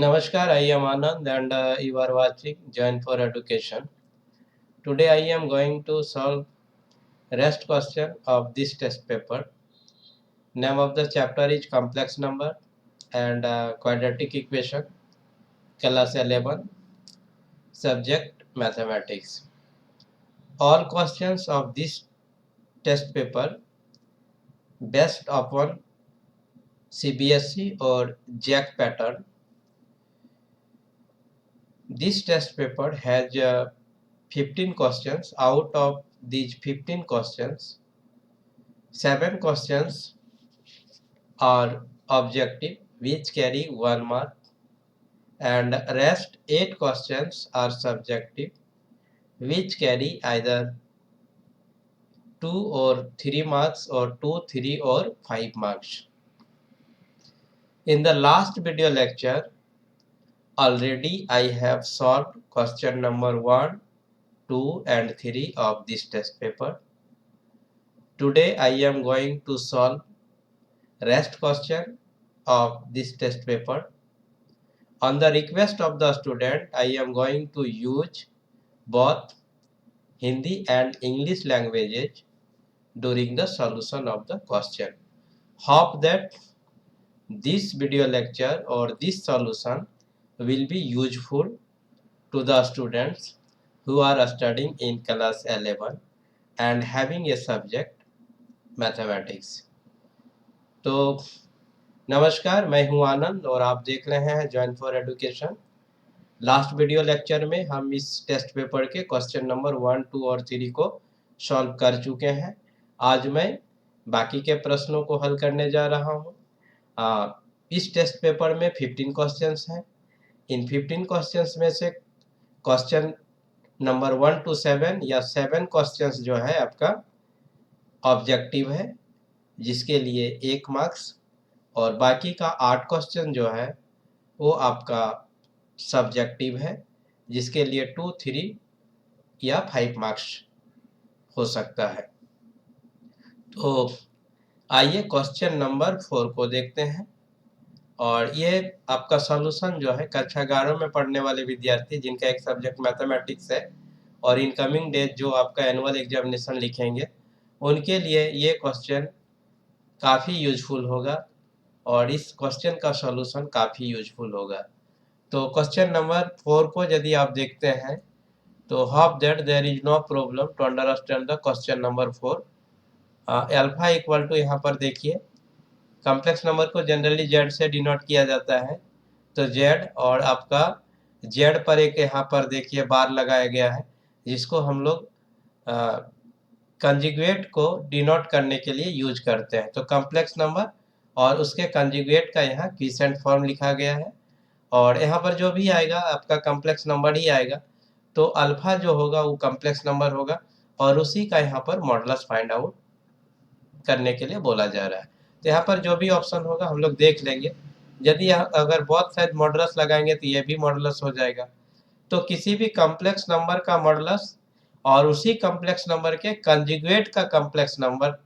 Namaskar, I am Anand and you are watching Join for Education. Today I am going to solve rest question of this test paper. Name of the chapter is complex number and quadratic equation, class 11, subject mathematics. All questions of this test paper based upon CBSE or JAC pattern. This test paper has 15 questions. Out of these 15 questions, 7 questions are objective which carry 1 mark and rest 8 questions are subjective which carry either 2 or 3 marks or 2, 3 or 5 marks. In the last video lecture already I have solved question number 1, 2 and 3 of this test paper. Today I am going to solve rest question of this test paper. On the request of the student, I am going to use both Hindi and English languages during the solution of the question. Hope that this video lecture or this solution will be useful to the students who are studying in class 11 and having a subject mathematics. तो नमस्कार, मैं हूं आनंद और आप देख रहे हैं join for education. Last video lecture में हम इस टेस्ट पेपर के क्वेश्चन नंबर 1, 2 और 3 को सॉल्व कर चुके हैं। आज मैं बाकी के प्रश्नों को हल करने जा रहा हूं। इस टेस्ट पेपर में 15 क्वेश्चंस हैं। इन 15 क्वेश्चंस में से क्वेश्चन नंबर 1 to 7 या 7 क्वेश्चंस जो है आपका ऑब्जेक्टिव है जिसके लिए 1 मार्क्स और बाकी का 8 क्वेश्चन जो है वो आपका सब्जेक्टिव है जिसके लिए 2, 3 या 5 मार्क्स हो सकता है। तो आइए क्वेश्चन नंबर 4 को देखते हैं और ये आपका सॉल्यूशन जो है कक्षा 11 में पढ़ने वाले विद्यार्थी जिनका एक सब्जेक्ट मैथमेटिक्स है और इनकमिंग डेज जो आपका एनुअल एग्जामिनेशन लिखेंगे उनके लिए ये क्वेश्चन काफ़ी यूजफुल होगा और इस क्वेश्चन का सॉल्यूशन काफ़ी यूजफुल होगा। तो क्वेश्चन नंबर 4 को यदि आप देखते हैं तो hope that there is no problem to understand the question number 4। Alpha equal to यहाँ पर देखिए कॉम्प्लेक्स नंबर को जनरली जेड से डिनोट किया जाता है, तो जेड और आपका जेड पर एक यहाँ पर देखिए बार लगाया गया है जिसको हम लोग कंजुगेट को डिनोट करने के लिए यूज करते हैं। तो कॉम्प्लेक्स नंबर और उसके कंजुगेट का यहाँ क्विसेंट फॉर्म लिखा गया है और यहाँ पर जो भी आएगा आपका कॉम्प्लेक्स नंबर ही आएगा। तो अल्फा जो होगा वो कॉम्प्लेक्स नंबर होगा और उसी का यहाँ पर मॉडुलस फाइंड आउट करने के लिए बोला जा रहा है। तो यहाँ पर जो भी ऑप्शन होगा हम लोग देख लेंगे। यदि अगर बहुत साइड मॉडुलस लगाएंगे तो ये भी मॉडुलस हो जाएगा। तो किसी भी कॉम्प्लेक्स नंबर का मॉडुलस और उसी कॉम्प्लेक्स नंबर के कंजुगेट का कॉम्प्लेक्स नंबर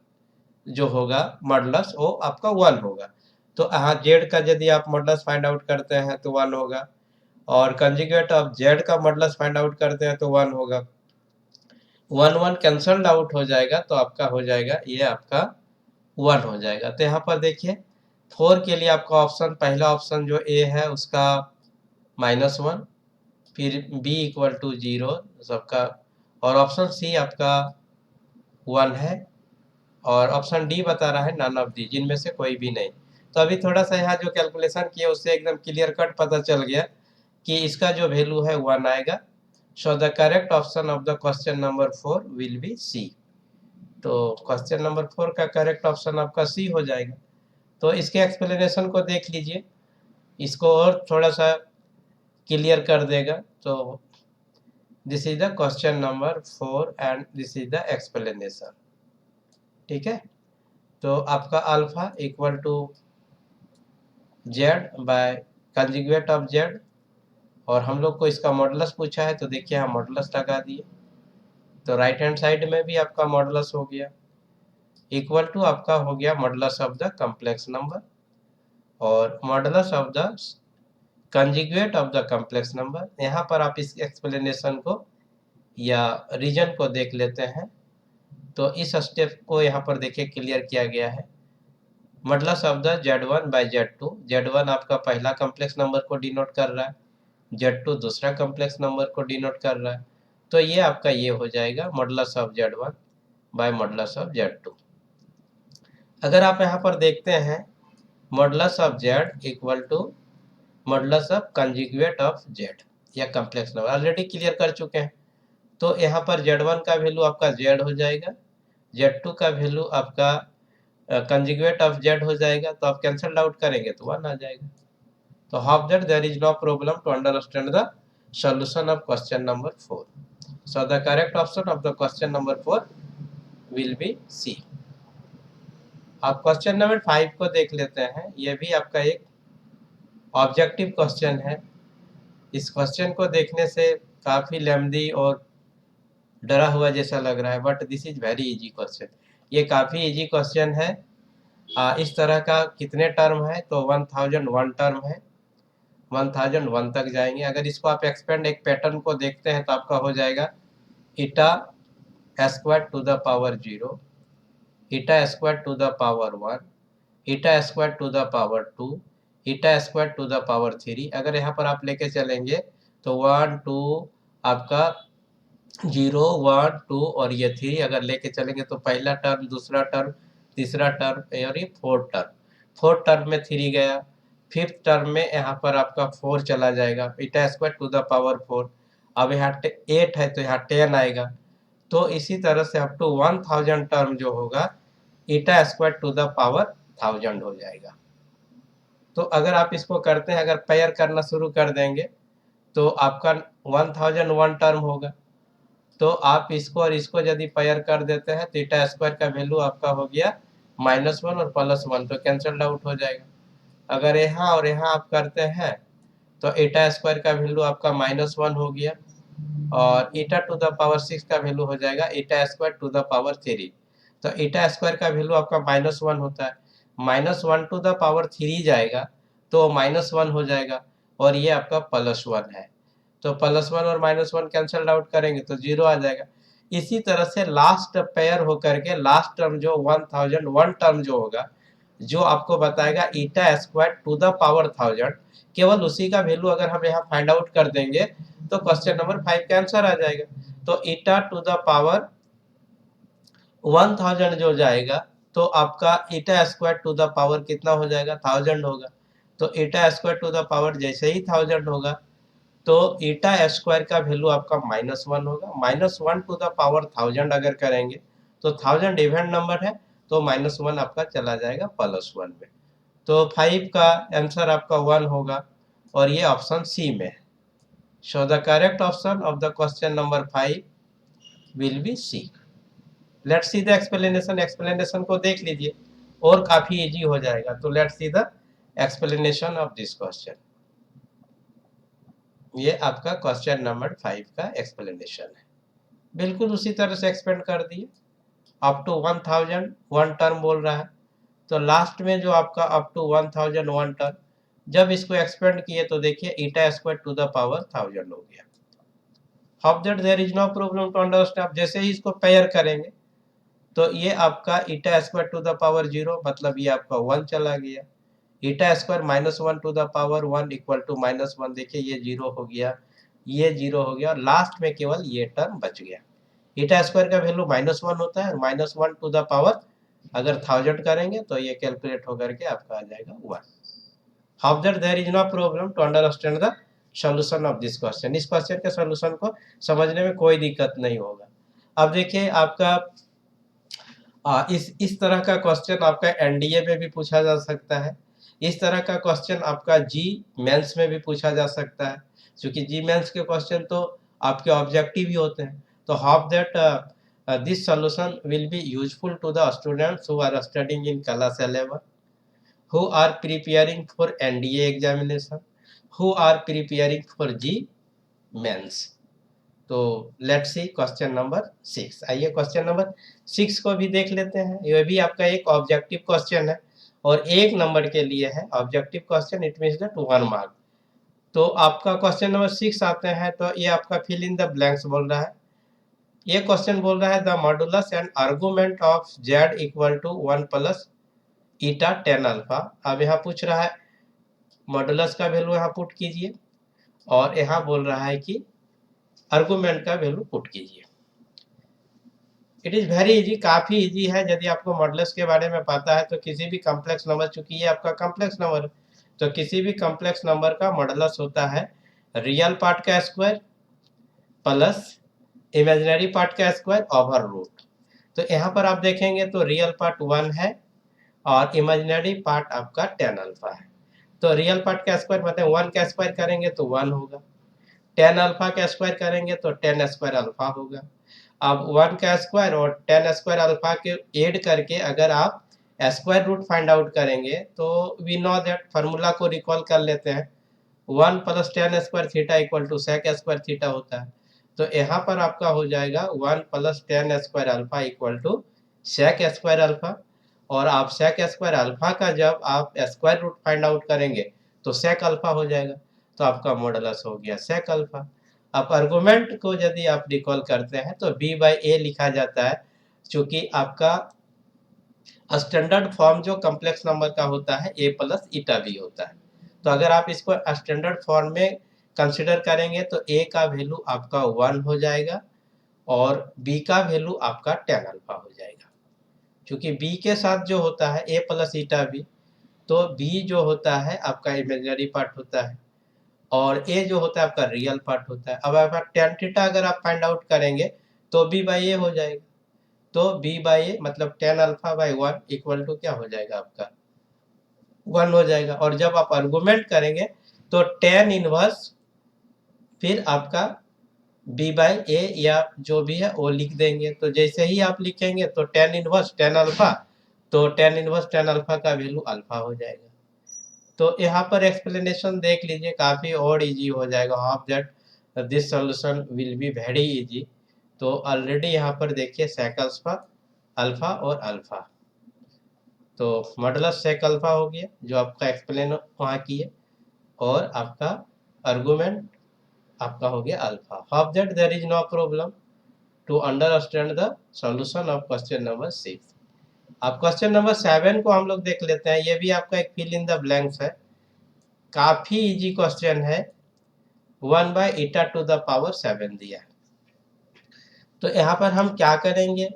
जो होगा मॉडुलस वो आपका 1 होगा। तो यहाँ जेड का यदि आप मॉडुलस फाइंड आउट करते हैं तो 1 होगा और कंजुगेट ऑफ जेड का मॉडुलस फाइंड आउट करते हैं तो 1 होगा। 1, 1 कैंसल्ड आउट हो जाएगा तो आपका हो जाएगा ये आपका 1 हो जाएगा। तो यहाँ पर देखिए 4 के लिए आपका ऑप्शन पहला ऑप्शन जो ए है उसका -1, फिर बी इक्वल टू 0 सबका और ऑप्शन सी आपका 1 है और ऑप्शन डी बता रहा है नन ऑफ दी, जिनमें से कोई भी नहीं। तो अभी थोड़ा सा यहाँ जो कैलकुलेशन किया उससे एकदम क्लियर कट पता चल गया कि इसका जो वैल्यू है 1 आएगा। So the correct option of the question number 4 will be C. तो क्वेश्चन नंबर 4 का करेक्ट ऑप्शन आपका सी हो जाएगा। तो इसके एक्सप्लेनेशन को देख लीजिए, इसको और थोड़ा सा क्लियर कर देगा। तो this is the question number 4 and this is the explanation. ठीक है, तो आपका alpha equal to Z by conjugate of Z और हम लोग को इसका मॉडुलस पूछा है तो देखिए हम मॉडुलस लगा दिए। तो राइट हैंड साइड में भी आपका मॉडुलस हो गया इक्वल टू आपका हो गया modulus of the complex number और modulus of the conjugate of the complex number. यहाँ पर आप इस एक्सप्लेनेशन को या रीजन को देख लेते हैं। तो इस स्टेप को यहाँ पर देखिए क्लियर किया गया है। Modulus of the Z1 by Z2, Z1 आपका पहला कॉम्प्लेक्स नंबर को डिनोट कर रहा है, Z2 दूसरा कॉम्प्लेक्स नंबर को डिनोट कर रहा है। तो ये आपका ये हो जाएगा modulus of Z1 by modulus of Z2। अगर आप यहाँ पर देखते हैं modulus of Z equal to modulus of conjugate of Z या कॉम्प्लेक्स नंबर ऑलरेडी क्लियर कर चुके हैं। तो यहाँ पर Z1 का वैल्यू आपका Z हो जाएगा, Z2 का वैल्यू आपका कंजुगेट ऑफ Z हो जाएगा। तो आप कैंसल आउट करेंगे तो 1 आ जाएगा। तो hope that there is no problem to understand the solution of question number 4। So the correct option of the question number 4 will be C. आप क्वेश्चन नंबर 5 को देख लेते हैं। यह भी आपका एक ऑब्जेक्टिव क्वेश्चन है। इस क्वेश्चन को देखने से काफ़ी लेंथी और डरा हुआ जैसा लग रहा है, but this is very easy question. ये काफ़ी इजी क्वेश्चन है। इस तरह का कितने टर्म है? तो 1001 टर्म है, 1001 तक जाएंगे। अगर इसको आप एक्सपेंड एक पैटर्न को देखते हैं तो आपका हो जाएगा iota square to the power 0, iota square to the power 1, iota square to the power 2, iota square to the power 3। अगर यहाँ पर आप लेके चलेंगे तो 1 2 आपका 0 1 2 और ये 3 अगर लेके चलेंगे तो पहला टर्म, दूसरा टर्म, तीसरा टर्म और ये फोर्थ टर्म में 3 गया। फिफ्थ टर्म में यहाँ पर आपका 4 चला जाएगा, iota square to the power 4। अब यहाँ 8 है तो यहाँ 10 आएगा। तो इसी तरह से अप टू 1000 टर्म जो होगा ईटा स्क्वायर टू द पावर 1000 हो जाएगा। तो अगर आप इसको करते हैं, अगर पेयर करना शुरू कर देंगे तो आपका 1001 टर्म होगा। तो आप इसको और इसको यदि पेयर कर देते हैं तो ईटा स्क्वायर का वैल्यू आपका हो गया -1 और +1, तो कैंसल आउट हो जाएगा। अगर यहाँ और यहाँ आप करते हैं तो ईटा स्क्वायर का वैल्यू आपका -1 हो गया और ईटा टू द पावर 6 का वैल्यू हो जाएगा iota square to the power 3। तो ईटा स्क्वायर का वैल्यू आपका -1 होता है, -1 टू द पावर 3 जाएगा तो -1 हो जाएगा और ये आपका +1 है। तो +1 और -1 कैंसल आउट करेंगे तो 0 आ जाएगा। इसी तरह से लास्ट पेयर होकर के लास्ट टर्म जो 1001 टर्म जो होगा, जो आपको बताएगा ईटा स्क्वायर टू द पावर 1000, केवल उसी का वैल्यू अगर हम यहाँ फाइंड आउट कर देंगे तो क्वेश्चन नंबर 5 का आंसर आ जाएगा। तो ईटा टू द पावर 1000 जो जाएगा तो आपका iota square to the power कितना हो जाएगा? 1000 होगा। तो iota square to the power जैसे ही 1000 होगा तो ईटा स्क्वायर का वैल्यू आपका -1 होगा। -1 टू द पावर 1000 अगर करेंगे तो 1000 इवन नंबर है तो -1 आपका चला जाएगा +1 में। तो 5 का आंसर आपका 1 होगा और ये ऑप्शन सी में है। So the correct option of the question number 5 will be C. Let's see the explanation. Explanation को देख लीजिए और काफी इजी हो जाएगा। तो let's see the explanation of this question. ये आपका क्वेश्चन नंबर 5 का एक्सप्लेनेशन है। बिल्कुल उसी तरह से एक्सपेंड कर दिए। अप टू 1001 टर्म बोल रहा है तो लास्ट में जो आपका अप टू 1001 टर्म, जब इसको एक्सपेंड किए तो देखिए iota square to the power 1000 हो गया। How that there is no problem to understand. जैसे ही इसको पेयर करेंगे तो ये आपका iota square to the power 0 मतलब ये आपका 1 चला गया। Iota square -1 to the power 1 equal to -1, देखिए ये 0 हो गया, ये 0 हो गया और लास्ट में केवल ये टर्म बच गया। ईटा स्क्वायर का वैल्यू -1 होता है और -1 टू द पावर अगर 1000 करेंगे तो ये कैलकुलेट होकर के आपका आ जाएगा 1। Hope that there is no problem to understand the solution of this question. इस क्वेश्चन के सॉल्यूशन को समझने में कोई दिक्कत नहीं होगा। अब देखिए आपका इस तरह का क्वेश्चन आपका एनडीए में भी पूछा जा सकता है। इस तरह का क्वेश्चन आपका जी मेंस में भी पूछा जा सकता है, क्योंकि जी मेंस के क्वेश्चन तो आपके ऑब्जेक्टिव ही होते हैं। तो hope that this solution will be useful to the students who are studying in class 11, who are preparing for NDA examination, who are preparing for G mains. तो लेट्स सी क्वेश्चन नंबर 6। आइए question number 6 को भी देख लेते हैं। यह भी आपका एक ऑब्जेक्टिव क्वेश्चन है और 1 नंबर के लिए है। Objective question it means that 1 mark. तो आपका क्वेश्चन नंबर 6 आते हैं, तो ये आपका फिल इन द ब्लैंक्स बोल रहा है। ये क्वेश्चन बोल रहा है the modulus and argument of z equal to 1 plus iota tan alpha. अब यहाँ पूछ रहा है मॉडुलस का वैल्यू यहाँ पुट कीजिए, और यहाँ बोल रहा है कि आर्गुमेंट का वैल्यू पुट कीजिए। इट इज़ वेरी इजी, काफ़ी इजी है। यदि आपको मॉडुलस के बारे में पता है तो किसी भी कॉम्प्लेक्स नंबर, चूंकि ये आपका कॉम्प्लेक्स नंबर है, तो किसी भी कॉम्प्लेक्स नंबर का मॉडुलस होता है रियल पार्ट का स्क्वायर प्लस इमेजिनरी पार्ट का स्क्वायर ओवर रूट। तो यहाँ पर आप देखेंगे तो रियल पार्ट 1 है और इमेजिनरी पार्ट आपका टेन अल्फा है। तो रियल पार्ट का स्क्वायर मतलब 1 का स्क्वायर करेंगे तो 1 होगा, टेन अल्फा का स्क्वायर करेंगे तो टेन स्क्वायर अल्फा होगा। अब 1 का स्क्वायर और टेन स्क्वायर अल्फा के ऐड करके अगर आप स्क्वायर रूट फाइंड आउट करेंगे तो वी नो दैट, फार्मूला को रिकॉल कर लेते हैं, 1 plus tan square theta equal to sec square theta होता है। तो यहाँ पर आपका हो जाएगा 1 plus tan square alpha equal to sec square alpha. और आप सेक स्क्वायर अल्फा का जब आप स्क्वायर रूट फाइंड आउट करेंगे तो सेक अल्फा हो जाएगा, तो आपका मॉडुलस हो गया सेक अल्फा। अब आर्गुमेंट को यदि आप रिकॉल करते हैं तो b बाई ए लिखा जाता है, क्योंकि आपका स्टैंडर्ड फॉर्म जो कॉम्प्लेक्स नंबर का होता है a प्लस ईटा बी होता है। तो अगर आप इसको स्टैंडर्ड फॉर्म में कंसिडर करेंगे तो a का वैल्यू आपका 1 हो जाएगा और b का वैल्यू आपका टेन अल्फा हो जाएगा। क्योंकि b के साथ जो होता है a प्लस ईटा बी, तो b जो होता है आपका इमेजिनरी पार्ट होता है और a जो होता है आपका रियल पार्ट होता है। अब आप टेन थीटा अगर आप फाइंड आउट करेंगे तो b बाई ए हो जाएगा। तो b बाई ए मतलब tan alpha by 1 equal to क्या हो जाएगा आपका 1 हो जाएगा। और जब आप आर्गुमेंट करेंगे तो टेन इनवर्स फिर आपका b बाई ए या जो भी है वो लिख देंगे। तो जैसे ही आप लिखेंगे तो टेन इनवर्स टेन अल्फा, तो टेन इनवर्स टेन अल्फा का वैल्यू अल्फा हो जाएगा। तो यहाँ पर एक्सप्लेनेशन देख लीजिए, काफ़ी और इजी हो जाएगा। Hope that this solution will be very easy. तो ऑलरेडी यहाँ पर देखिए सेक अल्फा और अल्फा, तो मॉडुलस सेक अल्फा हो गया जो आपका एक्सप्लेन वहाँ किए, और आपका आर्गुमेंट आपका हो गया alpha. Hope that there is no problem to understand the solution of question number 6। अब क्वेश्चन नंबर 7 को हम लोग देख लेते हैं। ये भी आपका एक फिल इन द ब्लैंक्स है, काफ़ी इजी क्वेश्चन है। 1 by iota to the power 7 दिया है। तो यहाँ पर हम क्या करेंगे,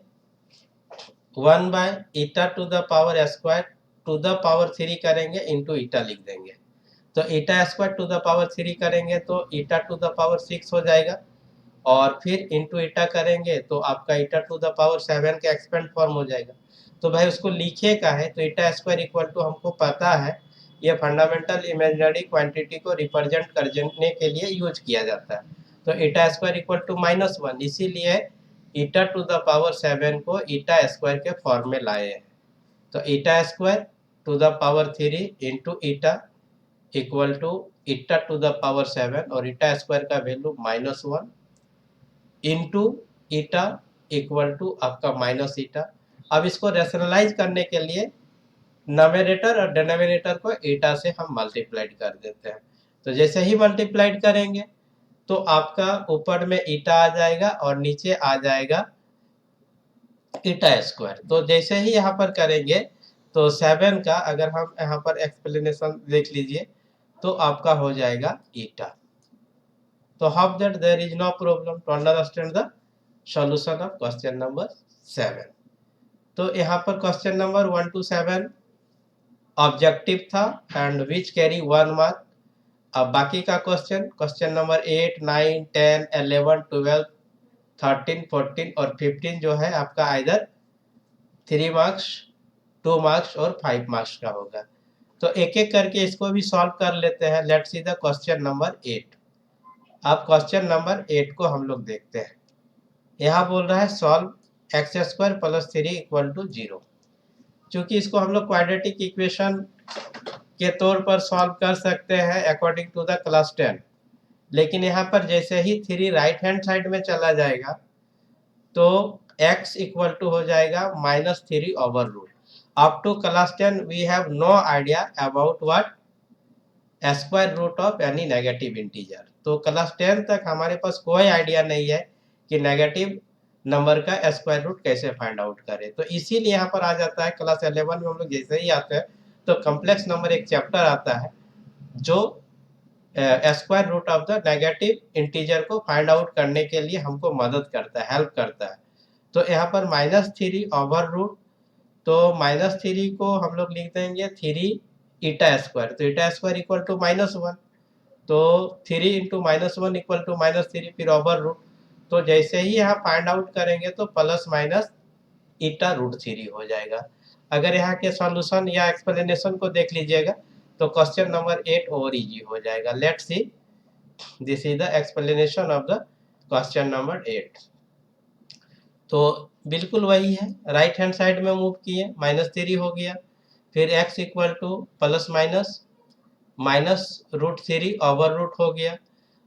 1 by iota to the power square to the power 3 करेंगे इंटू ईटा लिख देंगे। तो iota square to the power 3 करेंगे तो ईटा टू द पावर 6 हो जाएगा, और फिर इंटू ईटा करेंगे तो आपका ईटा टू द पावर 7 का एक्सपेंड फॉर्म हो जाएगा। तो भाई उसको लिखे का है, तो ईटा स्क्वायर इक्वल टू हमको पता है ये फंडामेंटल इमेजिनरी क्वांटिटी को रिप्रेजेंट करने के लिए यूज किया जाता है। तो ईटा स्क्वायर इक्वल टू -1, इसीलिए ईटा टू द पावर 7 को ईटा स्क्वायर के फॉर्म में लाए हैं। तो iota square to the power 3 into iota equal to iota to the power 7, और ईटा स्क्वायर का value -1 into iota equal to आपका माइनस ईटा। अब इसको रेशनलाइज करने के लिए नोमिनेटर और डिनोमिनेटर को ईटा से हम मल्टीप्लाइड कर देते हैं। तो जैसे ही मल्टीप्लाइड करेंगे तो आपका ऊपर में ईटा आ जाएगा और नीचे आ जाएगा ईटा स्क्वायर। तो जैसे ही यहाँ पर करेंगे तो 7 का अगर हम यहाँ पर एक्सप्लेनेशन देख लीजिए तो आपका हो जाएगा ईटा। तो hope that there is no problem to understand the solution of question number 7। तो यहाँ पर क्वेश्चन नंबर 1 to 7 ऑब्जेक्टिव था एंड विच कैरी 1 मार्क। अब बाकी का क्वेश्चन नंबर 8, 9, 10, 11, 12, 13, 14 और 15 जो है आपका आइदर 3 मार्क्स, 2 मार्क्स और 5 मार्क्स का होगा। तो एक एक करके इसको भी सॉल्व कर लेते हैं। Let's see the question number 8। अब क्वेश्चन नंबर 8 को हम लोग देखते हैं। यहाँ बोल रहा है solve X square plus 3 equal to 0। चूंकि इसको हम लोग क्वाड्रेटिक इक्वेशन के तौर पर सॉल्व कर सकते हैं अकॉर्डिंग टू द क्लास 10, लेकिन यहाँ पर जैसे ही 3 राइट हैंड साइड में चला जाएगा तो x इक्वल टू हो जाएगा -3 over root. Up to class 10 we have no idea about what square root of any negative integer. तो क्लास 10 तक हमारे पास कोई आइडिया नहीं है कि नेगेटिव नंबर का स्क्वायर रूट कैसे फाइंड आउट करें। तो इसीलिए यहाँ पर आ जाता है क्लास 11 में हम लोग जैसे ही आते हैं तो कॉम्प्लेक्स नंबर एक चैप्टर आता है जो square root of the negative integer को फाइंड आउट करने के लिए हमको मदद करता है, हेल्प करता है। तो यहाँ पर -3 ओवर रूट, तो -3 को हम लोग लिख देंगे 3 ईटा स्क्वायर, तो ईटा स्क्वायर इक्वल टू -1, तो 3 इंटू -1 इक्वल टू -3 फिर ओवर रूट। तो जैसे ही यहाँ फाइंड आउट करेंगे तो प्लस माइनस ईटा √3 हो जाएगा। अगर यहाँ के सॉल्यूशन या एक्सप्लेनेशन को देख लीजिएगा तो क्वेश्चन नंबर 8 और इजी हो जाएगा। Let's see, this is the explanation of the question number 8। तो बिल्कुल वही है, राइट हैंड साइड में मूव किए, -3 हो गया, फिर x equal to plus minus -√3 over root हो गया।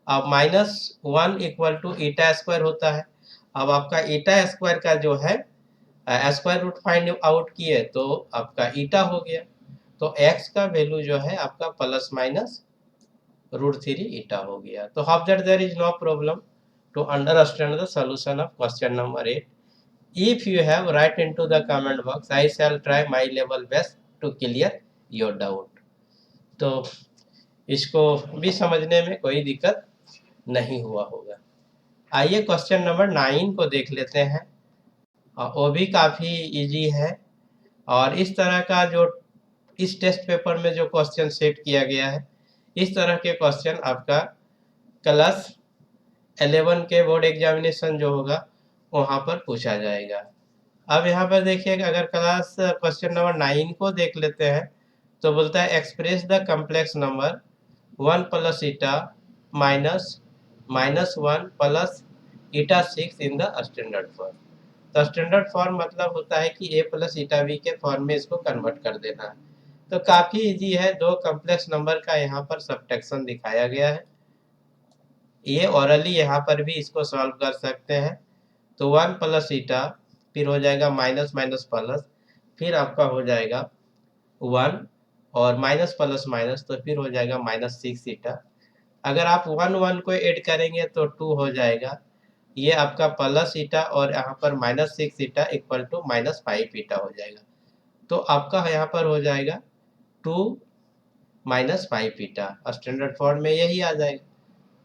अब -1 इक्वल टू ईटा स्क्वायर होता है। अब आपका ईटा स्क्वायर का जो है स्क्वायर रूट फाइंड आउट किए तो आपका ईटा हो गया। तो x का वैल्यू जो है आपका प्लस माइनस √3 ईटा हो गया। तो hope that there is no problem to understand the solution of question number 8। If you have, write into the comment box. I shall try my level best to clear your doubt. तो इसको भी समझने में कोई दिक्कत नहीं हुआ होगा। आइए क्वेश्चन नंबर 9 को देख लेते हैं। वो भी काफ़ी इजी है और इस तरह का जो इस टेस्ट पेपर में जो क्वेश्चन सेट किया गया है, इस तरह के क्वेश्चन आपका क्लास 11 के बोर्ड एग्जामिनेशन जो होगा वहाँ पर पूछा जाएगा। अब यहाँ पर देखिएगा, अगर क्लास क्वेश्चन नंबर 9 को देख लेते हैं तो बोलता है express the complex number 1 plus eta -1 plus eta 6 in the standard form. तो स्टैंडर्ड फॉर्म मतलब होता है कि a प्लस ईटा b के फॉर्म में इसको कन्वर्ट कर देना है। तो काफ़ी इजी है, दो कम्प्लेक्स नंबर का यहाँ पर सब्ट्रैक्शन दिखाया गया है। ये ओरली यहाँ पर भी इसको सॉल्व कर सकते हैं। तो 1 प्लस ईटा, फिर हो जाएगा माइनस माइनस प्लस, फिर आपका हो जाएगा 1 और माइनस प्लस माइनस, तो फिर हो जाएगा -6 ईटा। अगर आप 1 को ऐड करेंगे तो 2 हो जाएगा। ये आपका प्लस ईटा और यहाँ पर -6 ईटा इक्वल टू -5 ईटा हो जाएगा। तो आपका यहाँ पर हो जाएगा 2 -5 ईटा, स्टैंडर्ड फॉर्म में यही आ जाएगा।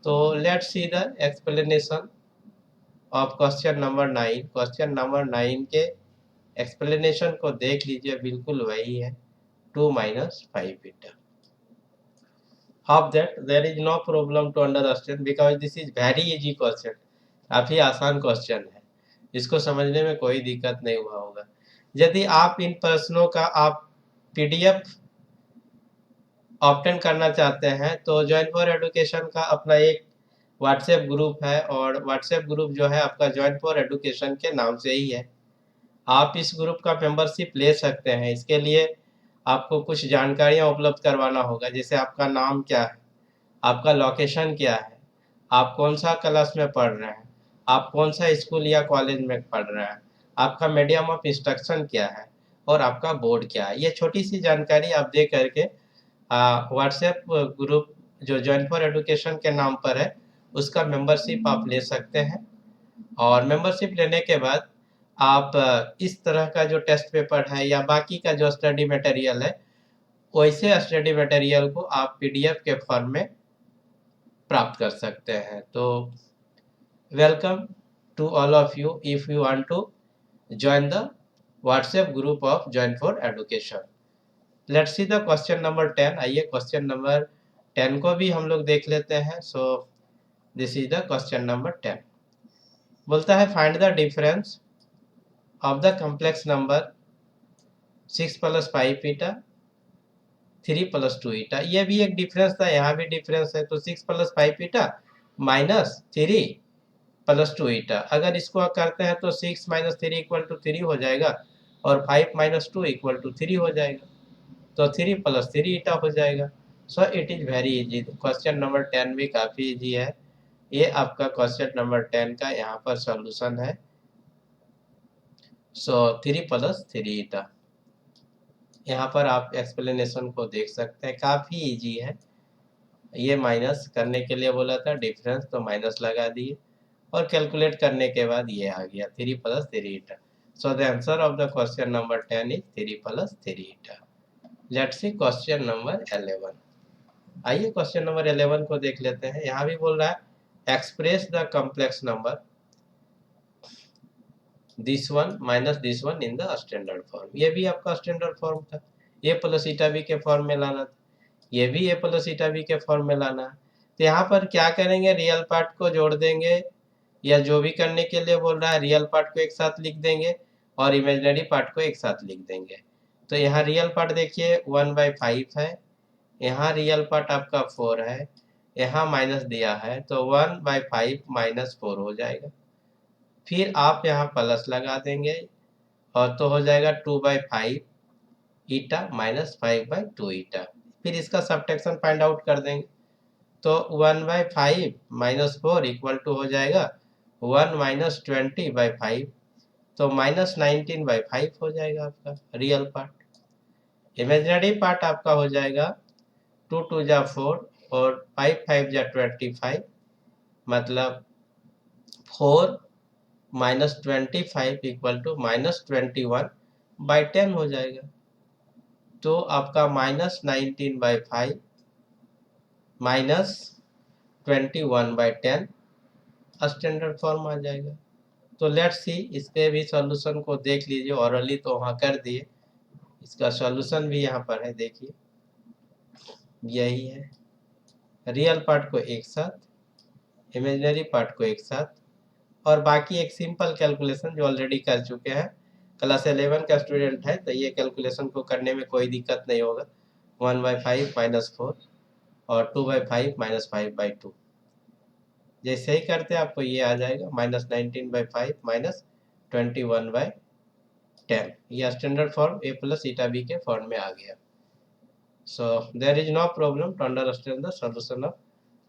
तो let's see the explanation of question number 9। Question number 9 के एक्सप्लेनेशन को देख लीजिए, बिल्कुल वही है, 2 -5 ईटा। Of that there is no problem to understand because this is very easy question, काफी आसान क्वेश्चन है, इसको समझने में कोई दिक्कत नहीं हुआ होगा। यदि आप इन प्रश्नों का आप पीडीएफ ऑब्टेन करना चाहते हैं तो जॉइन फॉर एडुकेशन का अपना एक व्हाट्सएप ग्रुप है और व्हाट्सएप ग्रुप जो है आपका जॉइन फॉर एडुकेशन के नाम से ही है। आप इस ग्रुप का मेंबरशिप ले सकते हैं। इसके लिए आपको कुछ जानकारियां उपलब्ध करवाना होगा, जैसे आपका नाम क्या है, आपका लोकेशन क्या है, आप कौन सा क्लास में पढ़ रहे हैं, आप कौन सा स्कूल या कॉलेज में पढ़ रहे हैं, आपका मीडियम ऑफ इंस्ट्रक्शन क्या है और आपका बोर्ड क्या है। ये छोटी सी जानकारी आप दे करके व्हाट्सएप ग्रुप जो जॉइन फॉर एडुकेशन के नाम पर है उसका मेंबरशिप आप ले सकते हैं। और मेंबरशिप लेने के बाद आप इस तरह का जो टेस्ट पेपर है या बाकी का जो स्टडी मटेरियल है, वैसे स्टडी मटेरियल को आप पीडीएफ के फॉर्म में प्राप्त कर सकते हैं। तो welcome to all of you if you want to join the WhatsApp group of Join for Education. Let's see the question number 10। आइए क्वेश्चन नंबर 10 को भी हम लोग देख लेते हैं। So this is the question number 10। बोलता है find the difference of the complex number 6 plus 5 eta 3 plus 2 ईटा। ये भी एक डिफरेंस था, यहाँ भी डिफरेंस है। तो 6 प्लस 5 ईटा -3 प्लस 2 ईटा। अगर इसको करते हैं तो 6 माइनस 3 इक्वल टू 3 हो जाएगा और 5 माइनस 2 इक्वल टू 3 हो जाएगा। तो 3 प्लस 3 ईटा हो जाएगा। So it is very easy. Question number 10 भी काफ़ी इजी है। ये आपका क्वेश्चन नंबर 10 का यहाँ पर सॉल्यूशन है। सो 3 प्लस 3 ईटा, यहाँ पर आप एक्सप्लेनेशन को देख सकते हैं, काफ़ी इजी है। ये माइनस करने के लिए बोला था डिफरेंस, तो माइनस लगा दिए और कैलकुलेट करने के बाद ये आ गया 3 + 3 iota. So the answer of the question number 10 is 3 + 3 iota. Let's see question number 11। आइए क्वेश्चन नंबर 11 को देख लेते हैं। यहाँ भी बोल रहा है express the complex number this one minus this one in the standard form. ये भी आपका स्टैंडर्ड फॉर्म था, a + ईटा b के फॉर्म में लाना था। ये भी a + ईटा b के फॉर्म में लाना है। तो यहाँ पर क्या करेंगे, रियल पार्ट को जोड़ देंगे, या जो भी करने के लिए बोल रहा है रियल पार्ट को एक साथ लिख देंगे और इमेजिनरी पार्ट को एक साथ लिख देंगे। तो यहाँ रियल पार्ट देखिए 1/5 है, यहाँ रियल पार्ट आपका 4 है, यहाँ माइनस दिया है तो 1/5 - 4 हो जाएगा। फिर आप यहाँ प्लस लगा देंगे और तो हो जाएगा 2/5 ईटा माइनस 5/2 ईटा। फिर इसका सब्ट्रैक्शन फाइंड आउट कर देंगे, तो 1/5 - 4 इक्वल टू हो जाएगा 1 - 20/5, तो -19/5 हो जाएगा आपका रियल पार्ट। इमेजिनरी पार्ट आपका हो जाएगा 2 × 2 = 4 और 5 × 5 = 25, मतलब 4 - 25 इक्वल टू -21/10 हो जाएगा। तो आपका -19/5 -21/10 स्टैंडर्ड फॉर्म आ जाएगा। तो लेट्स सी, इसके भी सॉल्यूशन को देख लीजिए, ऑरली तो वहाँ कर दिए, इसका सॉल्यूशन भी यहाँ पर है, देखिए यही है। रियल पार्ट को एक साथ, इमेजिनरी पार्ट को एक साथ, और बाकी एक सिंपल कैलकुलेशन जो ऑलरेडी कर चुके हैं। क्लास 11 का स्टूडेंट है तो ये कैलकुलेशन को करने में कोई दिक्कत नहीं होगा। 1/5 - 4 और 2/5 - 5/2, जैसे ही करते हैं आपको ये आ जाएगा -19/5 -21/10। ये standard form a + iota b के फॉर्म में आ गया। So there is no problem to understand the solution of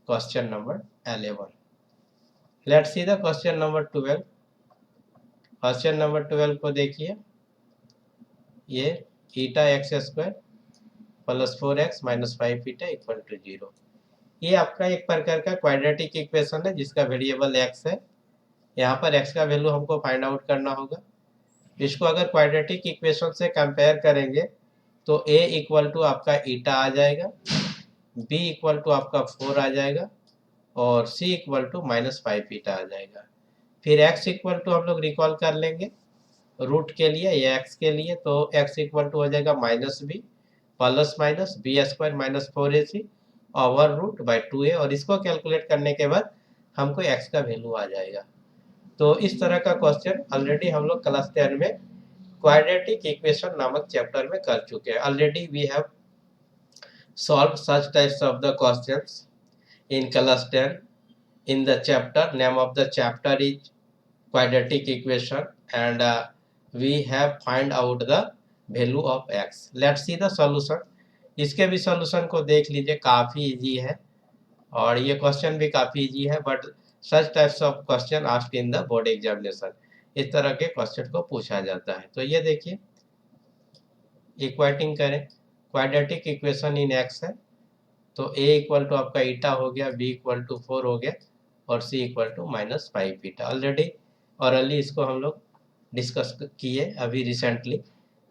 question number 11। Let's see the question number 12। Question number 12 को देखिए, ये ईटा(x² + 4x - 5 ईटा = 0। ये आपका एक प्रकार का क्वाड्रेटिक इक्वेशन है जिसका वेरिएबल x है। यहाँ पर x का वैल्यू हमको फाइंड आउट करना होगा। इसको अगर क्वाड्रेटिक इक्वेशन से कंपेयर करेंगे तो a इक्वल टू आपका ईटा आ जाएगा, b इक्वल टू आपका 4 आ जाएगा और c इक्वल टू -5 ईटा आ जाएगा। फिर x इक्वल टू हम लोग रिकॉल कर लेंगे रूट के लिए या x के लिए, तो x इक्वल टू हो जाएगा -b plus minus b² - 4ac over root by 2a, और इसको कैलकुलेट करने के बाद हमको x का वैल्यू आ जाएगा। तो इस तरह का क्वेश्चन ऑलरेडी हम लोग क्लास 10 में क्वाड्रेटिक इक्वेशन नामक चैप्टर में कर चुके हैं। Already we have solve such types of the questions in class 10 in the chapter. Name of the chapter is quadratic equation, and we have find out the value of x. Let's see the solution. इसके भी solution को देख लीजिए, काफ़ी easy है और ये question भी काफ़ी इजी है, but such types of question asked in the board examination, इस तरह के क्वेश्चन को पूछा जाता है। तो ये देखिए, इक्वेटिंग करें, क्वाड्रेटिक इक्वेशन इन एक्स है, तो a इक्वल टू आपका ईटा हो गया, b इक्वल टू 4 हो गया और c equal to -5 iota. Already orally इसको हम लोग डिस्कस किए अभी रिसेंटली।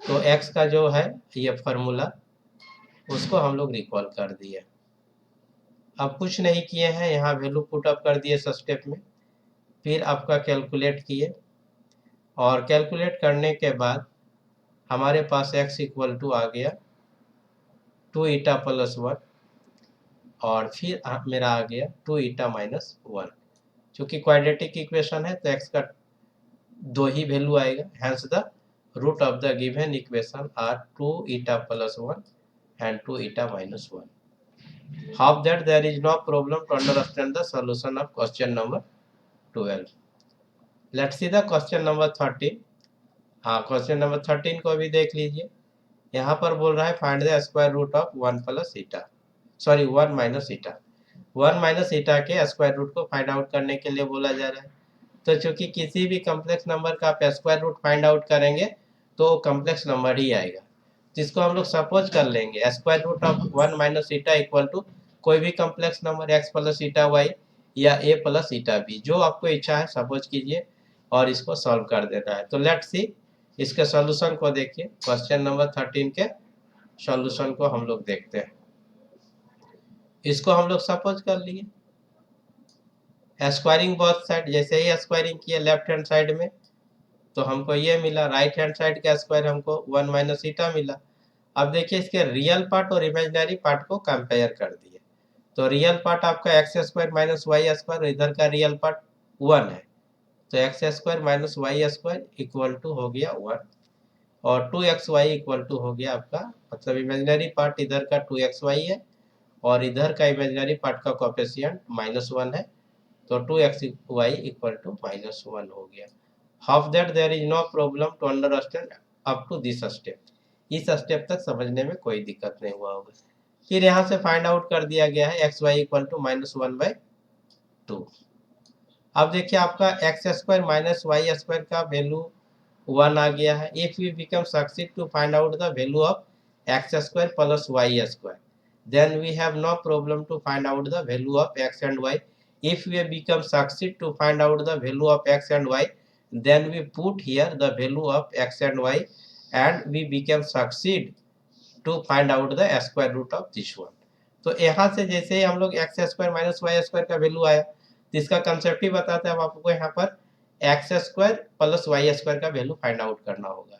तो x का जो है ये फार्मूला, उसको हम लोग रिकॉल कर दिए। अब कुछ नहीं किए हैं, यहाँ वैल्यू पुट अप कर दिए सब स्टेप में, फिर आपका कैलकुलेट किए और कैलकुलेट करने के बाद हमारे पास x इक्वल टू आ गया 2 ईटा + 1 और फिर मेरा आ गया 2 ईटा -1। चूँकि क्वाड्रेटिक इक्वेशन है तो x का 2 ही वैल्यू आएगा, hence the root of the given equation are 2 iota + 1 and 2 iota -1. Hope that there is no problem to understand the solution of question number 12. Let's see the question number 13. हाँ, question number 13 को भी देख लीजिए। यहाँ पर बोल रहा है find the square root of 1 + iota, sorry 1 - iota. 1 - iota के स्क्वायर रूट को फाइंड आउट करने के लिए बोला जा रहा है। तो चूंकि किसी भी कम्प्लेक्स नंबर का आप स्क्वायर रूट फाइंड आउट करेंगे तो कम्प्लेक्स नंबर ही आएगा, जिसको हम लोग सपोज कर लेंगे square root of 1 - iota equal to कोई भी कॉम्प्लेक्स नंबर x प्लस ईटा वाई या a प्लस ईटा बी, जो आपको इच्छा है सपोज कीजिए और इसको सॉल्व कर देना है। तो लेट्स सी इसके सॉल्यूशन को देखिए। क्वेश्चन नंबर 13 के सॉल्यूशन को हम लोग देखते हैं। इसको हम लोग सपोज कर लिए स्क्वायरिंग बोथ साइड, जैसे ही स्क्वायरिंग किए लेफ्ट हैंड साइड में तो हमको ये मिला, राइट हैंड साइड का स्क्वायर हमको 1 माइनस ईटा मिला। अब देखिए इसके रियल पार्ट और इमेजिनरी पार्ट को कंपेयर कर दिए, तो रियल पार्ट आपका x square minus Y square, इधर का रियल पार्ट 1 है, तो x square minus Y square equal to हो गया 1 और 2xy इक्वल टू हो गया आपका, मतलब इमेजिनरी पार्ट इधर का 2xy है और इधर का इमेजिनरी पार्ट का कोएफिशिएंट -1 है, तो 2xy इक्वल टू -1 हो गया। Hope that there is no problem to understand up to this step. इस स्टेप तक समझने में कोई दिक्कत नहीं हुआ होगा। फिर यहाँ से फाइंड आउट कर दिया गया है xy इक्वल टू -1/2। अब देखिए आपका x square minus Y square का वैल्यू 1 आ गया है। If we become succeed to find out the value of x square plus Y square, then we have no problem to find out the value of x and y. If we become succeed to find out the value of x and y, then we put here the value of x and y and we become succeed to find out the square root of this one. तो यहाँ से जैसे ही हम लोग x square minus Y square का value आया तो इसका कंसेप्ट ही बताते हैं। अब आपको यहाँ पर x square plus Y square का वैल्यू फाइंड आउट करना होगा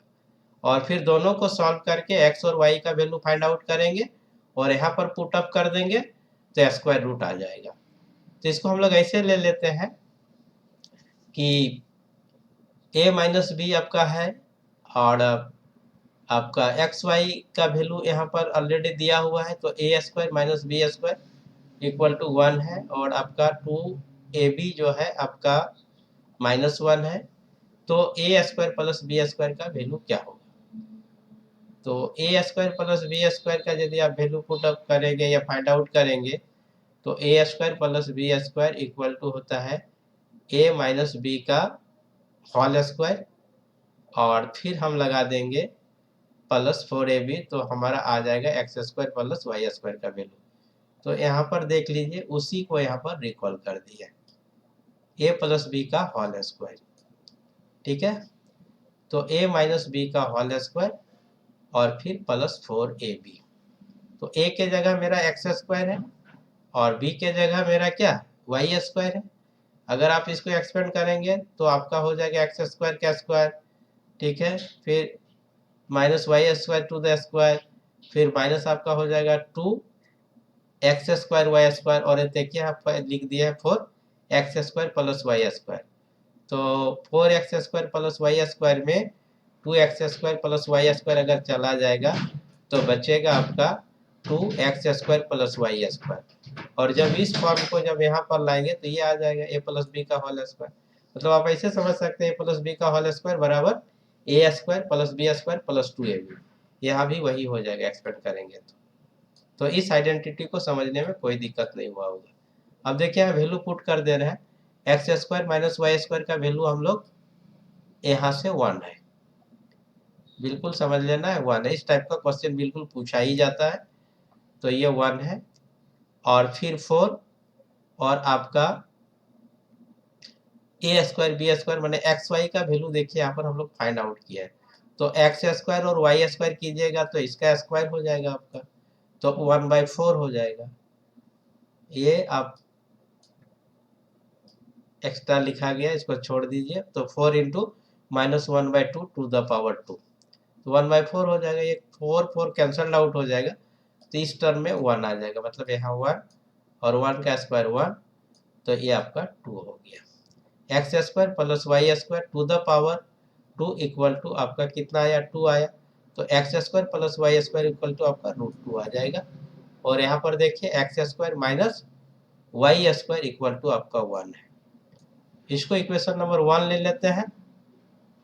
और फिर दोनों को सॉल्व करके एक्स और वाई का वैल्यू फाइंड आउट करेंगे और यहाँ पर पुट अप कर देंगे तो स्क्वायर रूट आ जाएगा। तो इसको हम लोग ऐसे ले लेते हैं कि a माइनस बी आपका है और आपका एक्स वाई का वैल्यू यहाँ पर ऑलरेडी दिया हुआ है, तो A square minus B square equal to 1 है और आपका 2ab जो है आपका -1 है, तो A square plus B square का वैल्यू क्या होगा। तो A square plus B square का यदि आप वैल्यू पुट अप करेंगे या फाइंड आउट करेंगे तो A square plus B square equal to होता है ए माइनस बी का होल स्क्वायर और फिर हम लगा देंगे प्लस 4ab, तो हमारा आ जाएगा x square plus Y square का वैल्यू। तो यहाँ पर देख लीजिए उसी को यहाँ पर रिकॉल कर दिया, ए प्लस बी का होल स्क्वायर, ठीक है। तो ए माइनस बी का होल स्क्वायर और फिर प्लस 4ab, तो ए के जगह मेरा एक्स स्क्वायर है और बी के जगह मेरा क्या वाई स्क्वायर है। अगर आप इसको एक्सपेंड करेंगे तो आपका हो जाएगा एक्स स्क्वायर का स्क्वायर, ठीक है, फिर minus Y square to the square, फिर माइनस आपका हो जाएगा 2x स्क्वायर वाई स्क्वायर और देखिए आपका लिख दिया है 4x square plus Y square. तो 4x square plus Y square में 2x square plus Y square अगर चला जाएगा तो बचेगा आपका 2x square plus Y square और जब इस फॉर्म को जब यहाँ पर लाएंगे तो ये आ जाएगा ए प्लस बी का होल स्क्वायर। मतलब आप ऐसे समझ सकते हैं ए प्लस बी का होल स्क्वायर बराबर A square plus B square plus 2ab, यहाँ भी वही हो जाएगा एक्सपेंड करेंगे तो इस आइडेंटिटी को समझने में कोई दिक्कत नहीं हुआ होगा। अब देखिए यहाँ वैल्यू पुट कर दे रहे हैं, x square minus Y square का वैल्यू हम लोग यहाँ से 1 है, बिल्कुल समझ लेना है 1 है। इस टाइप का क्वेश्चन बिल्कुल पूछा ही जाता है, तो ये 1 है और फिर 4 और आपका ए स्क्वायर बी स्क्वायर मैंने एक्स वाई का वैल्यू देखिए यहाँ पर हम लोग फाइंड आउट किया है, तो एक्स स्क्वायर और वाई स्क्वायर कीजिएगा तो इसका स्क्वायर हो जाएगा आपका, तो 1/4 हो जाएगा। ये आप एक्स्ट्रा लिखा गया इसको छोड़ दीजिए, तो 4 इंटू -1/2 टू द पावर 2, तो 1/4 हो जाएगा। ये 4 कैंसल आउट हो जाएगा तो इस टर्म में 1 आ जाएगा, मतलब यहाँ 1 और 1 का स्क्वायर 1, तो ये आपका 2 हो गया। X square plus Y square to the power 2 equal to आपका कितना आया 2 आया, तो x square plus Y square equal to आपका √2 आ जाएगा। और यहाँ पर देखिए x square minus Y square equal to आपका 1 है। इसको इक्वेशन नंबर 1 ले लेते हैं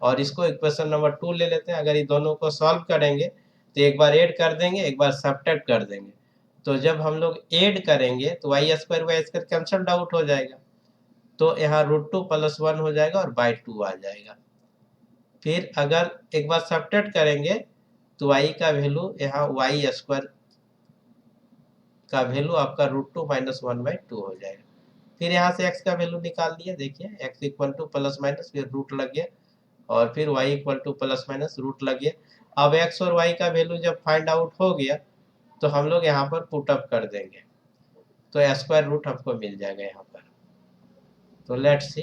और इसको इक्वेशन नंबर 2 ले लेते हैं। अगर ये दोनों को सॉल्व करेंगे तो एक बार ऐड कर देंगे, एक बार सब्ट्रैक्ट कर देंगे, तो जब हम लोग ऐड करेंगे तो वाई स्क्वायर कैंसल आउट हो जाएगा, तो यहाँ √2 + 1 हो जाएगा और बाई 2 आ जाएगा। फिर अगर एक बार सब्ट्रैक्ट करेंगे तो y का वैल्यू यहाँ वाई स्क्वायर का वैल्यू आपका √2 माइनस 1/2 हो जाएगा। फिर यहाँ से x का वैल्यू निकाल दिया, देखिए x equal to plus minus फिर रूट लग गया और फिर y equal to plus minus root लग गया। अब x और y का वैल्यू जब फाइंड आउट हो गया तो हम लोग यहाँ पर पुट अप कर देंगे, तो स्क्वायर रूट हमको मिल जाएगा यहाँ पर। तो लेट्स सी,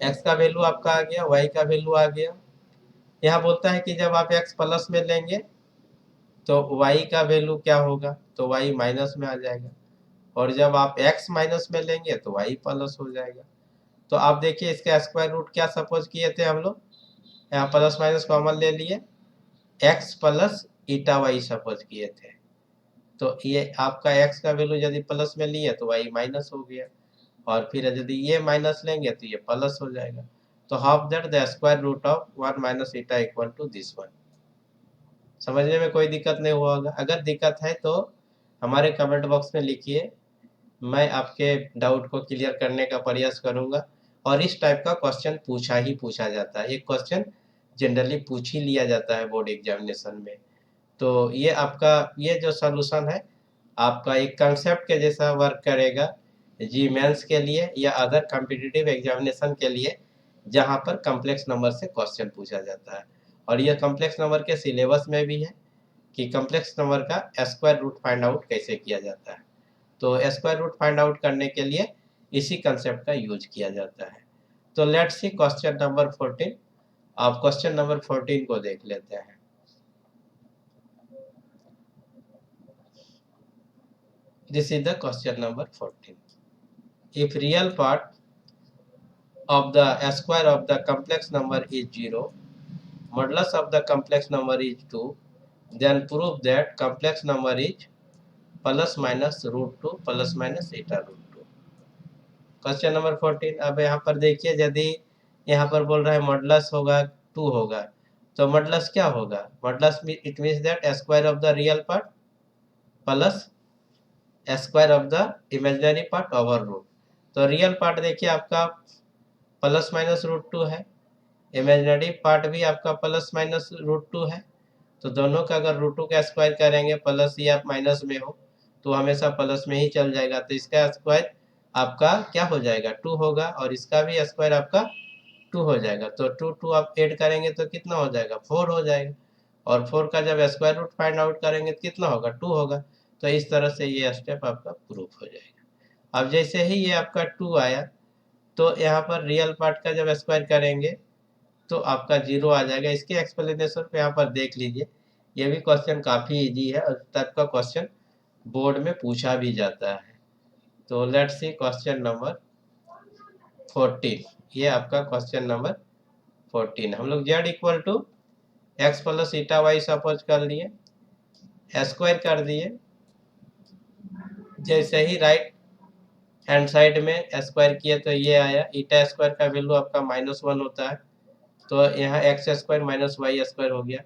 x का वैल्यू आपका आ गया, y का वैल्यू आ गया। यहाँ बोलता है कि जब आप x प्लस में लेंगे तो y का वैल्यू क्या होगा, तो y माइनस में आ जाएगा, और जब आप x माइनस में लेंगे तो y प्लस हो जाएगा। तो आप देखिए इसका स्क्वायर रूट क्या सपोज किए थे हम लोग, यहाँ प्लस माइनस कॉमन ले लिए, x प्लस ईटा y सपोज किए थे। तो ये आपका x का वैल्यू यदि प्लस में लिए तो y माइनस हो गया, और फिर यदि ये माइनस लेंगे तो ये प्लस हो जाएगा। तो hope that the square root of 1 minus eta equal to this one. समझने में कोई दिक्कत नहीं हुआ होगा? अगर दिक्कत है तो हमारे कमेंट बॉक्स में लिखिए, मैं आपके डाउट को क्लियर करने का प्रयास करूंगा। और इस टाइप का क्वेश्चन पूछा ही पूछा जाता है, एक क्वेश्चन जनरली पूछ ही लिया जाता है बोर्ड एग्जामिनेशन में। तो ये आपका ये जो सॉल्यूशन है आपका एक कंसेप्ट के जैसा वर्क करेगा जी मेंस के लिए या अदर कॉम्पिटिटिव एग्जामिनेशन के लिए, जहां पर कॉम्प्लेक्स नंबर से क्वेश्चन पूछा जाता है। और यह कॉम्प्लेक्स नंबर के सिलेबस में भी है कि कॉम्प्लेक्स नंबर का स्क्वायर रूट फाइंड आउट कैसे किया जाता है। तो स्क्वायर रूट फाइंड आउट करने के लिए इसी कंसेप्ट का यूज किया जाता है। तो लेट्स सी क्वेश्चन नंबर 14। आप क्वेश्चन नंबर 14 को देख लेते हैं। This is the question number 14. If real part of the square of the complex number is 0, modulus of the complex number is 2, then prove that complex number is plus minus √2 plus minus eta √2। Question number 14। अब यहाँ पर देखिए, यदि यहाँ पर बोल रहा है मॉडुलस होगा 2 होगा, तो मॉडुलस क्या होगा, modulus it means that square of the real part plus square of the imaginary part over root. तो रियल पार्ट देखिए आपका प्लस माइनस √2 है, इमेजिनरी पार्ट भी आपका प्लस माइनस √2 है। तो दोनों का अगर √2 का स्क्वायर करेंगे प्लस या माइनस में हो तो हमेशा प्लस में ही चल जाएगा। तो इसका स्क्वायर आपका क्या हो जाएगा, 2 होगा, और इसका भी स्क्वायर आपका 2 हो जाएगा। तो 2 आप ऐड करेंगे तो कितना हो जाएगा, 4 हो जाएगा, और 4 का जब स्क्वायर रूट फाइंड आउट करेंगे तो कितना होगा, 2 होगा। तो इस तरह से ये स्टेप आपका प्रूफ हो जाएगा। अब जैसे ही ये आपका 2 आया तो यहाँ पर रियल पार्ट का जब स्क्वायर करेंगे तो आपका 0 आ जाएगा। इसके एक्सप्लेनेशन पे यहाँ पर देख लीजिए, ये भी क्वेश्चन काफ़ी इजी है और टाइप का क्वेश्चन बोर्ड में पूछा भी जाता है। तो लेट्स सी क्वेश्चन नंबर 14। ये आपका क्वेश्चन नंबर 14। हम लोग z equal to x plus eta y suppose कर लिए, स्क्वायर कर दिए। जैसे ही राइट हैंड साइड में स्क्वायर किए तो ये आया, ईटा स्क्वायर का वैल्यू आपका -1 होता है, तो यहाँ X square minus Y square हो गया।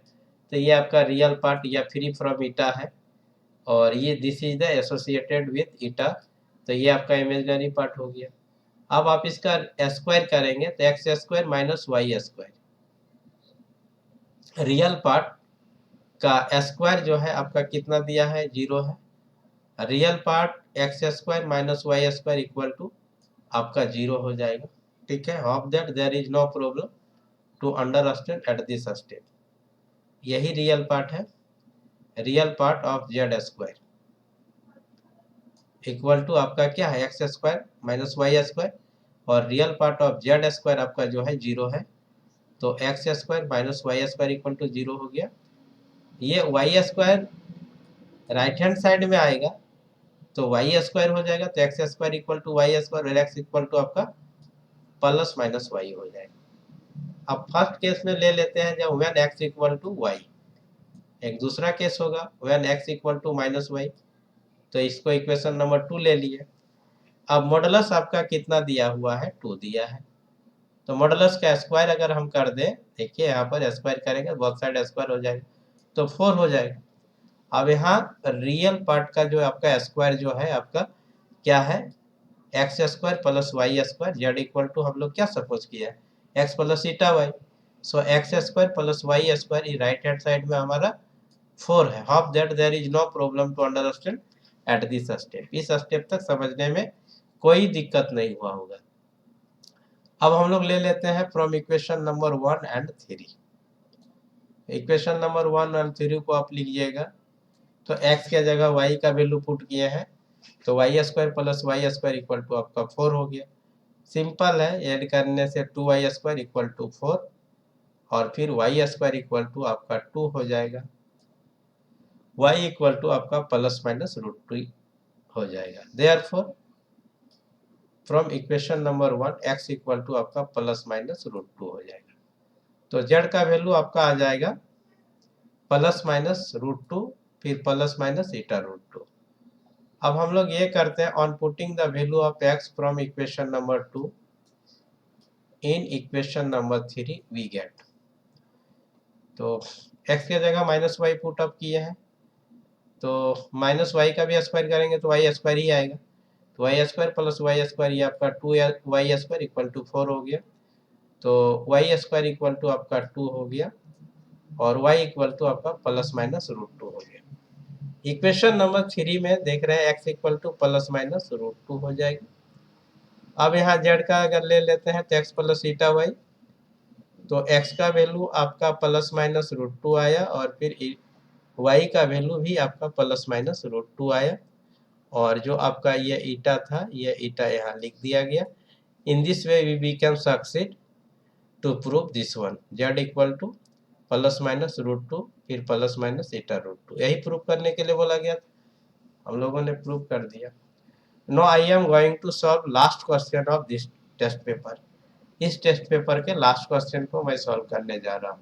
तो ये आपका रियल पार्ट या फ्री फ्रॉम ईटा है, और ये this is the associated with iota, तो ये आपका इमेजिनरी पार्ट हो गया। अब आप इसका स्क्वायर करेंगे तो x square minus Y square, real part का स्क्वायर जो है आपका कितना दिया है, 0 है। Real part x square minus Y square equal to आपका 0 हो जाएगा। ठीक है, hope that there is no problem to understand at this step. यही रियल पार्ट है, real part of z square equal to आपका क्या है, x square minus Y square, और real part of z square आपका जो है 0 है। तो x square minus Y square equal to 0 हो गया। ये y square right hand side में आएगा तो वाई स्क्वायर हो जाएगा, तो x square equal to y square और एक्स इक्वल टू आपका प्लस माइनस वाई हो जाएगा। अब फर्स्ट केस में ले लेते हैं जब when x equal to y. एक दूसरा केस होगा when x equal to minus y, तो इसको इक्वेशन नंबर 2 ले लिए। अब मॉडुलस आपका कितना दिया हुआ है, 2 दिया है, तो मॉडुलस का स्क्वायर अगर हम कर दें, देखिए यहाँ पर स्क्वायर करेंगे बहुत साइड स्क्वायर हो जाएगा तो 4 हो जाएगा। अब यहाँ रियल पार्ट का जो आपका स्क्वायर जो है आपका क्या है, x square plus Y square, Z equal to हम लोग क्या सपोज किया है, एक्स प्लस ईटा Y. So X square plus Y square right hand side में हमारा 4 है। Half that there is no problem to understand at this step. इस step तक समझने में कोई दिक्कत नहीं हुआ होगा। अब हम लोग ले लेते हैं from equation number 1 and 3। Equation number 1 and 3 को आप लिखिएगा। तो x के जगह y का वैल्यू पुट किए हैं, तो y square plus Y square equal to आपका 4 हो गया। सिंपल है, ऐड करने से 2y स्क्वायर इक्वल टू 4 और फिर वाई स्क्वायर इक्वल टू आपका 2 हो जाएगा। y इक्वल टू आपका प्लस माइनस √2 हो जाएगा। Therefore from equation number 1 x equal to आपका प्लस माइनस √2 हो जाएगा। तो z का वैल्यू आपका आ जाएगा प्लस माइनस √2 फिर प्लस माइनस ईटा √2। अब हम लोग ये करते हैं, on putting the value of x from equation number 2 in equation number 3 we get. तो x के जगह माइनस वाई पुट अप किए हैं, तो माइनस वाई का भी स्क्वायर करेंगे तो वाई स्क्वायर ही आएगा। तो y square plus Y square ये आपका 2y स्क्वायर इक्वल टू 4 हो गया। तो वाई स्क्वायर इक्वल टू आपका 2 हो गया और y इक्वल टू आपका प्लस माइनस √2 हो गया। इक्वेशन नंबर 3 में देख रहे हैं x equal to plus minus √2 हो जाएगा। अब यहाँ z का अगर ले लेते हैं तो x प्लस ईटा वाई, तो x का वैल्यू आपका प्लस माइनस √2 आया और फिर y का वैल्यू भी आपका प्लस माइनस √2 आया और जो आपका ये ईटा था ये ईटा यहाँ लिख दिया गया। In this way we can succeed to prove this one, z equal to plus minus √2 फिर प्लस माइनस ईटा √2। यही प्रूव करने के लिए बोला गया था, हम लोगों ने प्रूव कर दिया। Now I am going to solve last question of this test paper. इस टेस्ट पेपर के लास्ट क्वेश्चन को मैं सॉल्व करने जा रहा हूँ।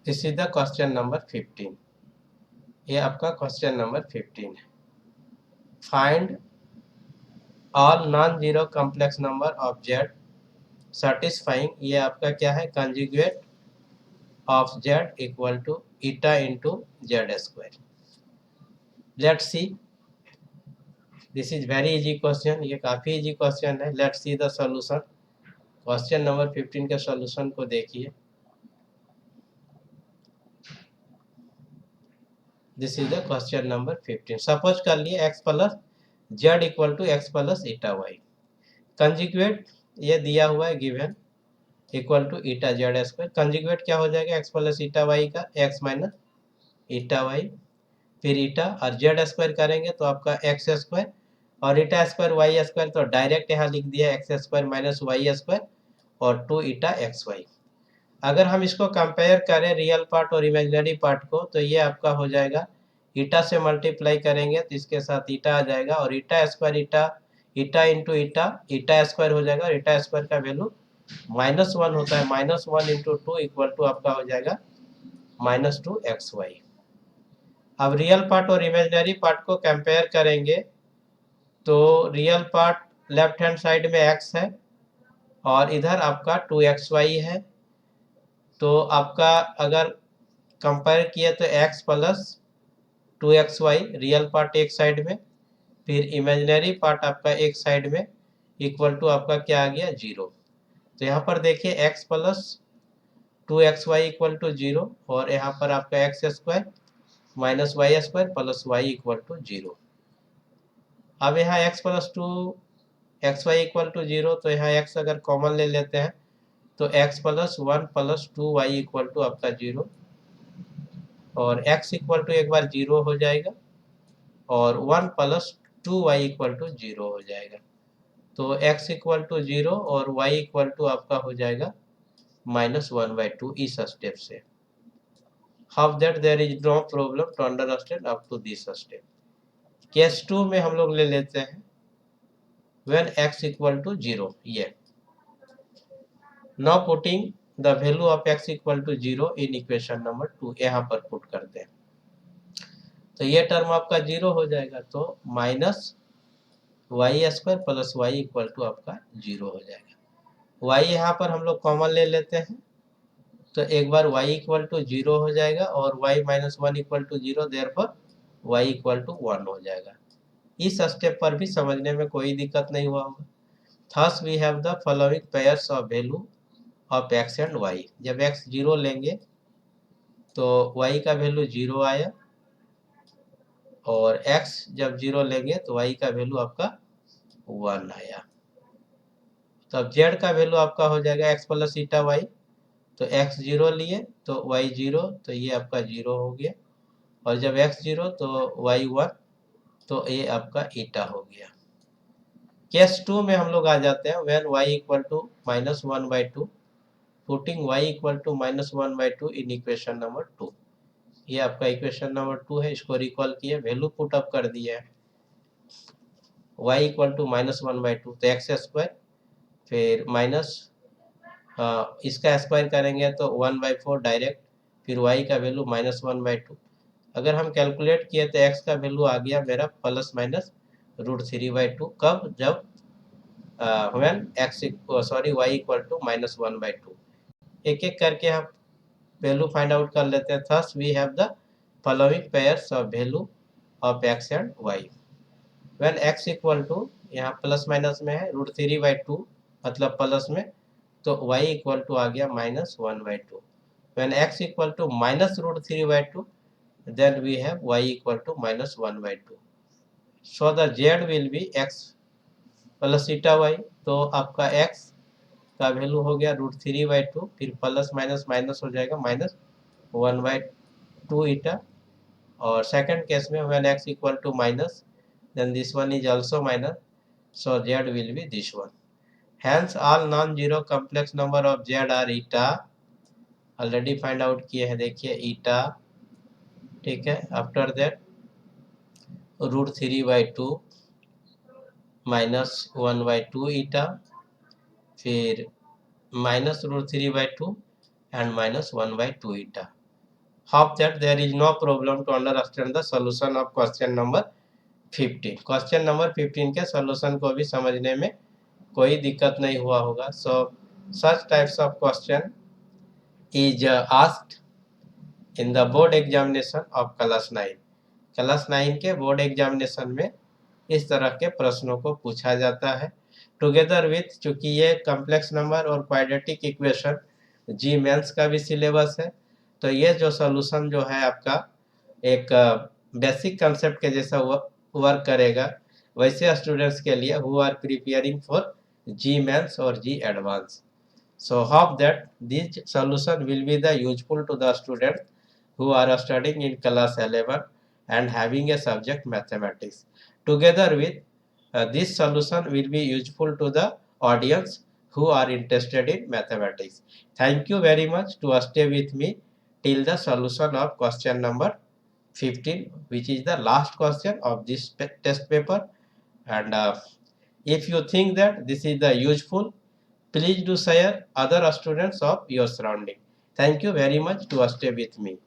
This is the question number 15। ये आपका क्वेश्चन नंबर 15 है। Find all non zero complex number of z satisfying, ये आपका क्या है, conjugate of z equal to eta into z square. Let's see, this is very easy question, ये काफी easy question है। Let's see the solution. Question number 15 के solution को देखिए। This is the question number 15। Suppose कर लिए x plus z equal to x plus eta y. Conjugate ये दिया हुआ है given equal to eta z square. Conjugate क्या हो जाएगा, एक्स प्लस ईटा वाई का एक्स माइनस ईटा वाई फिर ईटा और जेड स्क्वायर करेंगे तो आपका एक्स स्क्वायर और ईटा स्क्वायर वाई स्क्वायर, तो डायरेक्ट यहाँ लिख दिया x square minus Y square और 2 ईटा एक्स वाई। अगर हम इसको कंपेयर करें रियल पार्ट और इमेजिनरी पार्ट को, तो ये आपका हो जाएगा ईटा से मल्टीप्लाई करेंगे तो इसके साथ ईटा आ जाएगा और ईटा स्क्वायर ईटा ईटा इंटू ईटा ईटा स्क्वायर हो जाएगा और ईटा स्क्वायर का वैल्यू -1 होता है। -1 इंटू 2 इक्वल टू आपका हो जाएगा -2 एक्स वाई। अब रियल पार्ट और इमेजिनरी पार्ट को कंपेयर करेंगे तो real part left hand side में x है और इधर आपका 2xy है। तो आपका अगर कंपेयर किए तो x plus 2xy real part एक साइड में, फिर इमेजिनरी पार्ट आपका एक साइड में इक्वल टू आपका क्या आ गया 0। तो यहाँ पर देखिए x plus 2xy equal to 0 और यहाँ पर आपका x square minus Y square plus y equal to 0। अब यहाँ x plus 2xy equal to 0, तो यहाँ x अगर कॉमन ले लेते हैं तो x plus 1 plus 2y equal to आपका 0 और x इक्वल टू एक बार 0 हो जाएगा और 1 प्लस 2y इक्वल टू 0 हो जाएगा। तो x इक्वल टू 0 और y इक्वल टू आपका हो जाएगा -1/2 इस स्टेप से। Hope that there is no problem to understand up to this step. Case 2 में हम लोग ले लेते हैं when x इक्वल टू 0। ये now putting the value of x equal to 0 in equation number 2, यहाँ पर पुट करते हैं तो ये टर्म आपका 0 हो जाएगा। तो minus Y square plus y equal to आपका 0 हो जाएगा। y यहाँ पर हम लोग कॉमन ले लेते हैं तो एक बार y इक्वल टू 0 हो जाएगा और y minus 1 equal to 0, therefore y equal to 1 हो जाएगा। इस स्टेप पर भी समझने में कोई दिक्कत नहीं हुआ होगा। Thus we have the following pairs of value of x and y। जब x 0 लेंगे तो y का वैल्यू 0 आया, और x जब 0 लेंगे तो y का वैल्यू आपका 1 आया। तो अब z का वैल्यू आपका हो जाएगा x प्लस ईटा y। तो x 0 लिए तो y 0, तो ये आपका 0 हो गया, और जब x 0 तो y 1, तो ये आपका ईटा हो गया। केस 2 में हम लोग आ जाते हैं, when y equal to -1/2, putting y equal to -1/2 in equation number 2। ये आपका इक्वेशन नंबर 2 है, इसको रिकॉल किए, वैल्यू पुट अप कर दिया है। y इक्वल टू -1/2, तो एक्स स्क्वायर, फिर माइनस इसका स्क्वायर करेंगे तो 1/4 डायरेक्ट, फिर y का वैल्यू -1/2। अगर हम कैलकुलेट किए तो x का वैल्यू आ गया मेरा +-√3/2। कब? जब व्हेन y इक्वल टू -1/2। एक एक करके हम वैल्यू फाइंड आउट कर लेते हैं। Thus we have the following pairs of value of x and y। When x equal to, यहाँ प्लस माइनस में है, √3/2 मतलब प्लस में, तो y इक्वल टू आ गया -1/2। When x equal to -√3/2, then we have y equal to -1/2. So the z will be x प्लस ईटा y। तो आपका x का वैल्यू हो गया √3/2, फिर प्लस माइनस माइनस हो जाएगा -1/2 ईटा। और सेकंड केस में when x equal to minus, then this one is also minus, so z will be this one. Hence all non-zero complex number of z are eta। Already find out किए हैं, देखिए ईटा, ठीक है। After that √3/2 -1/2 ईटा, फिर -√3/2 and -1/2 eta. Hope that there is no problem to understand the solution of question number 15। Question number 15 के solution को भी समझने में कोई दिक्कत नहीं हुआ होगा। सो such types of question is asked in the board examination of class 9। Class 9 के बोर्ड एग्जामिनेशन में इस तरह के प्रश्नों को पूछा जाता है। टुगेदर विथ, चूंकि ये कॉम्प्लेक्स नंबर और क्वाड्रेटिक इक्वेशन जी मेंस का भी सिलेबस है, तो ये जो सॉल्यूशन जो है आपका एक बेसिक कंसेप्ट के जैसा वर्क करेगा, वैसे स्टूडेंट्स के लिए who are preparing for JEE mains और JEE advance. So hope that this solution will be the useful to the students who are studying in class 11 and having a subject mathematics. Together with this solution will be useful to the audience who are interested in mathematics. Thank you very much to stay with me till the solution of question number 15, which is the last question of this test paper. And if you think that this is the useful, please do share other students of your surrounding. Thank you very much to stay with me.